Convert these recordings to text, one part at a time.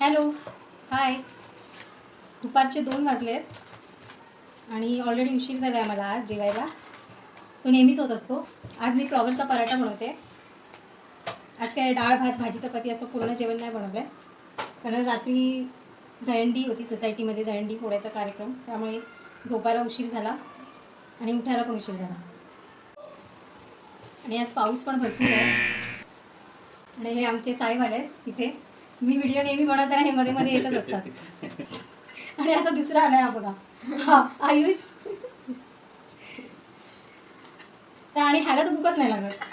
Hello, हाय. दुपारचे 2 वाजले आहेत आणि ऑलरेडी उशीर झाला आहे मला आज जेवायला. तो नेहमीच होत असतो. आज मी फ्लॉवरचा पराठा बनवते. आज काय डाळ भात भाजी चपाती असं पूर्ण जेवण नाही बनवलं आहे, कारण रात्री दहीहंडी होती सोसायटीमध्ये, दहीहंडी फोडायचा कार्यक्रम, त्यामुळे झोपायला उशीर झाला आणि उठायला पण उशीर झाला. आणि आज पाऊस पण भरपूर आहे. आणि हे आमचे साहेब आले तिथे. मी व्हिडिओ नेहमी बनवताना हे मध्ये मध्ये येतच असतात. आणि आता दुसरा आलाय हा बघा, हा आयुष. आणि ह्याला तर भूकच नाही लागत.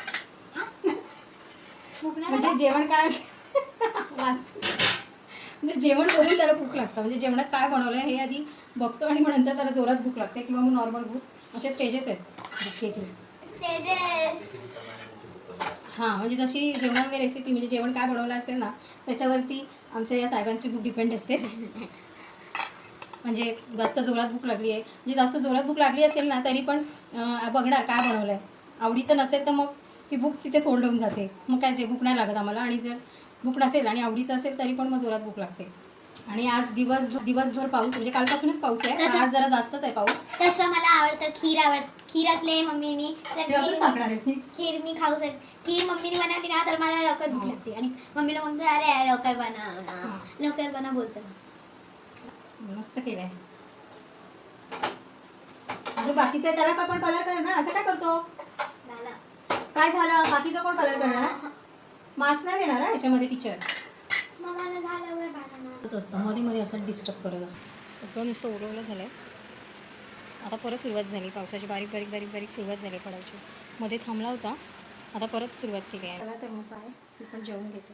म्हणजे जेवण काय म्हणजे जेवण करून त्याला भूक लागतं. म्हणजे जेवणात काय बनवलं हे आधी बघतो आणि मग नंतर त्याला जोरात भूक लागते किंवा मग नॉर्मल भूक. असे स्टेजेस आहेत. हां, म्हणजे जशी जेवणामध्ये रेसिपी म्हणजे जेवण काय बनवलं असेल ना त्याच्यावरती आमच्या या साहेबांची भूक डिपेंड असते. म्हणजे जास्त जोरात भूक लागली आहे, म्हणजे जास्त जोरात भूक लागली असेल ना तरी पण बघणार काय बनवलं आहे. आवडीचं नसेल तर मग ती भूक तिथे सोडून जाते. मग काय भूक नाही लागत आम्हाला. आणि जर भूक नसेल आणि आवडीचं असेल तरी पण मग जोरात भूक लागते. आणि आज दिवसभर पाऊस, म्हणजे कालपासूनच पाऊस आहे, आज जरा जास्तच आहे पाऊस. तसं मला आवडतं खीर असले मम्मीनी खीर मी खाऊ शकते. खीर मम्मीने बनवली ना तर मला लवकर भूक लागते आणि मम्मीला म्हणतो अरे लवकर बना बोलतो. मस्त केलंय. अजून बाकीचं त्याला का पण कलर कर ना, असं काय करतो? काय झालं? बाकीचं कोण कलर करणार? मार्क्स नाही देणार याच्यामध्ये टीचर. असतं मध्ये मध्ये असं डिस्टर्ब करत असतो. सगळं नुसतं उडवलं झालं आहे. आता परत सुरुवात झाली पावसाची, बारीक बारीक बारीक बारीक सुरुवात झाली पडायची. मध्ये थांबला होता, आता परत सुरुवात केली आहे. चला तर मग काय, मी पण जेवून घेते.